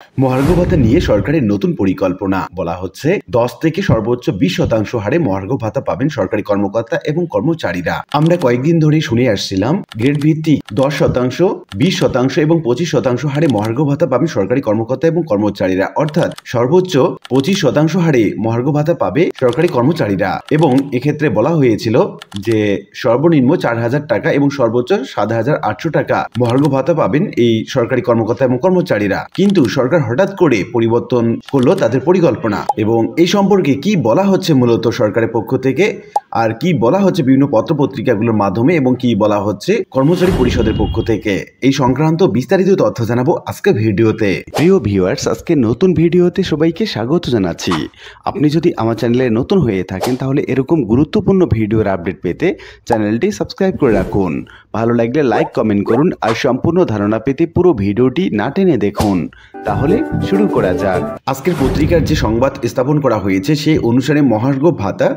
মহার্ঘ ভাতা নিয়ে সরকারের নতুন পরিকল্পনা। বলা হচ্ছে 10 থেকে সর্বোচ্চ 20% হারে মহার্ঘ ভাতা পাবেন সরকারি কর্মকর্তা এবং কর্মচারীরা। আমরা কয়েকদিন ধরে শুনে আসছিলাম গ্রেড ভিত্তিক 10%, 20% এবং 25% হারে মহার্ঘ ভাতা পাবেন সরকারি কর্মকর্তা এবং কর্মচারীরা, অর্থাৎ সর্বোচ্চ 25% হারে মহার্ঘ ভাতা পাবে সরকারি কর্মচারীরা। এবং এক্ষেত্রে বলা হয়েছিল যে সর্বনিম্ন 4000 টাকা এবং সর্বোচ্চ 7800 টাকা মহার্ঘ ভাতা পাবেন এই সরকারি কর্মকর্তা এবং কর্মচারীরা। কিন্তু সরকার হঠাৎ করে পরিবর্তন করলো তাদের পরিকল্পনা, এবং এই সম্পর্কে কি বলা হচ্ছে মূলত সরকারের পক্ষ থেকে, আর কি বলা হচ্ছে বিভিন্ন পত্রপত্রিকাগুলোর মাধ্যমে, এবং কি বলা হচ্ছে কর্মচারী পরিষদের পক্ষ থেকে, এই সংক্রান্ত বিস্তারিত তথ্য জানাবো আজকে ভিডিওতে। প্রিয় ভিউয়ার্স, আজকে নতুন ভিডিওতে সবাইকে স্বাগত জানাচ্ছি। আপনি যদি আমার চ্যানেলে নতুন হয়ে থাকেন তাহলে এরকম গুরুত্বপূর্ণ ভিডিওর আপডেট পেতে চ্যানেলটি সাবস্ক্রাইব করে রাখুন। ভালো লাগলে লাইক কমেন্ট করুন, আর সম্পূর্ণ ধারণা পেতে পুরো ভিডিওটি না টেনে দেখুন। তাহলে শুরু করা যাক। আজকের পত্রিকার যে সংবাদ স্থাপন করা হয়েছে সেই অনুসারে মহার্ঘ ভাতা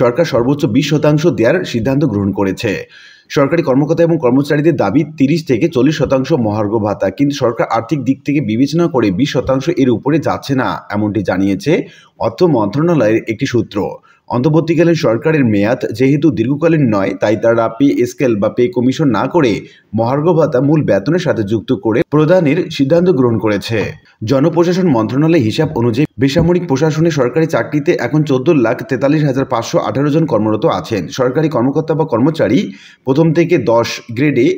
সরকার সর্বোচ্চ 20% দেওয়ার সিদ্ধান্ত গ্রহণ করেছে। সরকারি কর্মকর্তা এবং কর্মচারীদের দাবি 30 থেকে 40% মহার্ঘ ভাতা, কিন্তু সরকার আর্থিক দিক থেকে বিবেচনা করে 20% এর উপরে যাচ্ছে না, এমনটি জানিয়েছে অর্থ মন্ত্রণালয়ের একটি সূত্র। অন্তর্বর্তীকালীন সরকারের মেয়াদ যেহেতু দীর্ঘকালীন নয়, তাই তারা পে স্কেল বা পে কমিশন না করে মহার্ঘ ভাতা মূল বেতনের সাথে যুক্ত করে প্রদানের সিদ্ধান্ত গ্রহণ করেছে। জনপ্রশাসন মন্ত্রণালয়ের হিসাব অনুযায়ী বেসামরিক প্রশাসনে সরকারি চাকরিতে এখন 14,43,518 জন কর্মরত আছেন। সরকারি কর্মকর্তা বা কর্মচারী প্রথম থেকে 10 গ্রেডে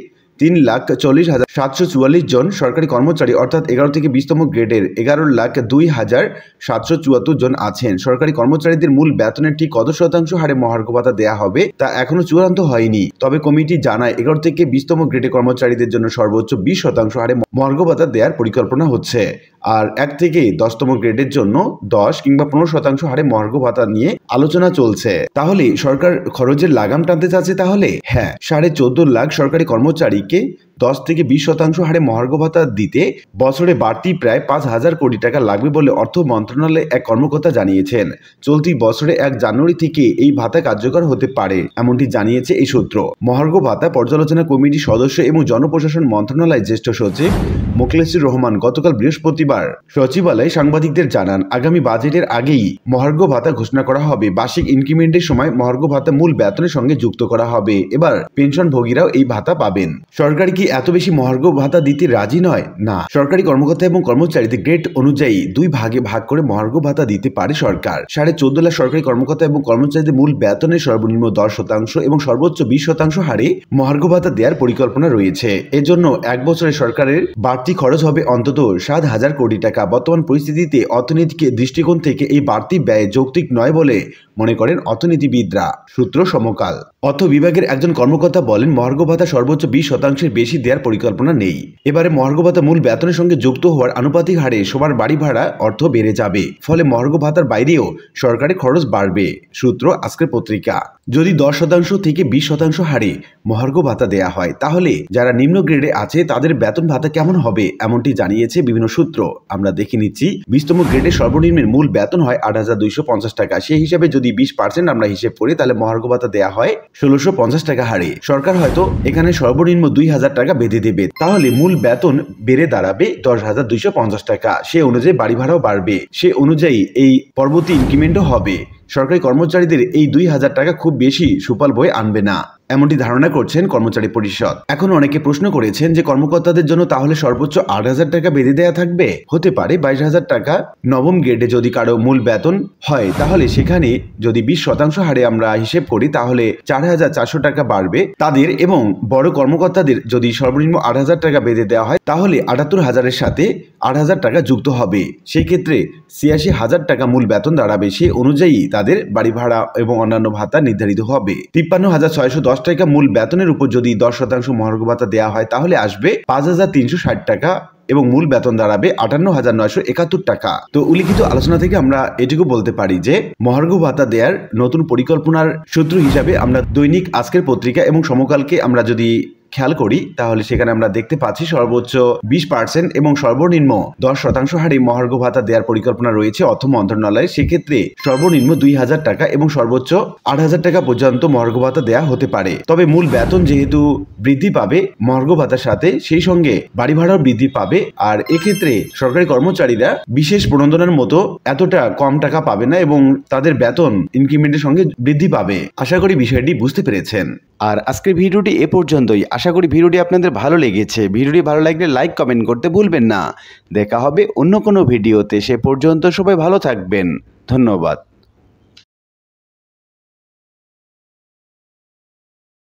3,40,744 জন, সরকারি কর্মচারী অর্থাৎ 11 থেকে 20তম গ্রেডের 11,02,774 জন আছেন। সরকারি কর্মচারীদের মূল বেতনের ঠিক কত শতাংশ হারে মহার্ঘ ভাতা দেওয়া হবে তা এখনো চূড়ান্ত হয়নি, তবে কমিটি জানায় 11 থেকে 20তম গ্রেডে কর্মচারীদের জন্য সর্বোচ্চ 20% হারে মহার্ঘ ভাতা দেওয়ার পরিকল্পনা হচ্ছে, আর 1 থেকে 10তম গ্রেডের জন্য 10 কিংবা 15% হারে মহার্ঘ ভাতা নিয়ে আলোচনা চলছে। তাহলে সরকার খরচের লাগাম টানতে চাচ্ছে? তাহলে হ্যাঁ, 14.5 লাখ সরকারি কর্মচারীকে 10 থেকে 20% হারে মহার্ঘ ভাতা দিতে বছরে বাড়তি প্রায় 5,000 কোটি টাকা লাগবে বলে অর্থ মন্ত্রণালয়ের এক কর্মকর্তা জানিয়েছেন। চলতি বছরে 1 জানুয়ারি থেকে এই ভাতা কার্যকর হতে পারে, এমনটি জানিয়েছে এই সূত্র। মহার্ঘ ভাতা পর্যালোচনা কমিটির সদস্য এবং জনপ্রশাসন মন্ত্রণালয়ের জ্যেষ্ঠ সচিব মোখলেসুর রহমান গতকাল বৃহস্পতিবার সচিবালয়ে সাংবাদিকদের জানান, আগামী বাজেটের আগেই মহার্ঘ ভাতা ঘোষণা করা হবে। বার্ষিক ইনক্রিমেন্টের সময় মহার্ঘ ভাতা মূল বেতনের সঙ্গে যুক্ত করা হবে। এবার পেনশনভোগীরাও এই ভাতা পাবেন। সরকার কি এত বেশি মহার্ঘ ভাতা দিতে রাজি নয়? না, সরকারি কর্মকর্তা এবং কর্মচারীদের গ্রেড অনুযায়ী 2 ভাগে ভাগ করে মহার্ঘ ভাতা দিতে পারে সরকার। 14.5 লাখ সরকারি কর্মকর্তা এবং কর্মচারীদের মূল বেতনের সর্বনিম্ন 10% এবং সর্বোচ্চ 20% হারে মহার্ঘ ভাতা দেওয়ার পরিকল্পনা রয়েছে। এজন্য 1 বছরে সরকারের বাড়তি খরচ হবে অন্তত 7,000 কোটি টাকা। বর্তমান পরিস্থিতিতে অর্থনৈতিক দৃষ্টিকোণ থেকে এই বাড়তি ব্যয় যৌক্তিক নয় বলে মনে করেন অর্থনীতিবিদরা। সূত্র সমকাল। অর্থ বিভাগের একজন কর্মকর্তা বলেন, মহার্ঘ ভাতা সর্বোচ্চ 20% বেশি দেওয়ার পরিকল্পনা নেই। এবারে মহার্ঘ ভাতা মূল বেতনের সঙ্গে যুক্ত হওয়ার আনুপাতিক হারে সবার বাড়ি ভাড়া অর্থ বেড়ে যাবে, ফলে মহার্ঘ ভাতার বাইরেও সরকারের খরচ বাড়বে। সূত্র আজকের পত্রিকা। যদি 10% থেকে 20% হারে মহার্ঘ ভাতা দেয়া হয়, তাহলে যারা নিম্ন গ্রেডে আছে তাদের বেতন ভাতা কেমন হবে, এমনটি জানিয়েছে বিভিন্ন সূত্র। আমরা দেখে নিচ্ছি। 20তম গ্রেডে সর্বনিম্নের মূল বেতন হয় 8,250 টাকা। সেই হিসাবে যদি 20% আমরা হিসেব করি, তাহলে মহার্ঘ ভাতা দেয়া হয় 1,650 টাকা হারে। সরকার হয়তো এখানে সর্বনিম্ন 2,000 টাকা বেঁধে দেবে, তাহলে মূল বেতন বেড়ে দাঁড়াবে 10,250 টাকা। সে অনুযায়ী বাড়ি ভাড়াও বাড়বে, সে অনুযায়ী এই পরবর্তী ইনক্রিমেন্টও হবে। সরকারি কর্মচারীদের এই 2,000 টাকা খুব বেশি সুফল বয়ে আনবে না, এমনটি ধারণা করছেন কর্মচারী পরিষদ। এখন অনেকে প্রশ্ন করেছেন যে কর্মকর্তাদের জন্য তাহলে সর্বোচ্চ 8,000 টাকা বেঁধে দেওয়া থাকবে? হতে পারে 22,000 টাকা নবম গ্রেডে যদি কারো মূল বেতন হয়, তাহলে সেখানে যদি 20% হারে আমরা হিসেব করি, তাহলে 4,400 টাকা বাড়বে তাদের, এবং বড় কর্মকর্তাদের যদি সর্বনিম্ন 8,000 টাকা বেঁধে দেওয়া হয়, তাহলে 78,000-এর সাথে 8,000 টাকা যুক্ত হবে। সেই ক্ষেত্রে 86,000 টাকা মূল বেতন দাঁড়াবে। সে অনুযায়ী তাদের বাড়ি ভাড়া এবং অন্যান্য ভাতা নির্ধারিত হবে। 53,610 টাকা মূল বেতনের উপর যদি 10% মহার্ঘ ভাতা দেওয়া হয়, তাহলে আসবে 5,360 টাকা এবং মূল বেতন দাঁড়াবে 58,971 টাকা। তো উল্লিখিত আলোচনা থেকে আমরা এটুকু বলতে পারি যে মহার্ঘ ভাতা দেওয়ার নতুন পরিকল্পনার সূত্র হিসাবে আমরা দৈনিক আজকের পত্রিকা এবং সমকালকে আমরা যদি খেয়াল করি তাহলে সেখানে আমরা দেখতে পাচ্ছি সর্বোচ্চ 20% এবং সর্বনিম্ন 10% হারে মহার্ঘ ভাতা দেওয়ার পরিকল্পনা রয়েছে অর্থ মন্ত্রণালয়ে। সেক্ষেত্রে সর্বনিম্ন 2000 টাকা এবং সর্বোচ্চ 8000 টাকা পর্যন্ত মহার্ঘ ভাতা দেওয়া হতে পারে। তবে মূল বেতন যেহেতু বৃদ্ধি পাবে মহার্ঘ ভাতার সাথে, সেই সঙ্গে বাড়ি ভাড়াও বৃদ্ধি পাবে। আর এক্ষেত্রে সরকারি কর্মচারীরা বিশেষ প্রণোদনার মতো এতটা কম টাকা পাবে না এবং তাদের বেতন ইনক্রিমেন্টের সঙ্গে বৃদ্ধি পাবে। আশা করি বিষয়টি বুঝতে পেরেছেন। আর আজকের ভিডিওটি এ পর্যন্তই। আশা করি ভিডিওটি আপনাদের ভালো লেগেছে। ভিডিওটি ভালো লাগলে লাইক কমেন্ট করতে ভুলবেন না। দেখা হবে অন্য কোনো ভিডিওতে। সে পর্যন্ত সবাই ভালো থাকবেন। ধন্যবাদ।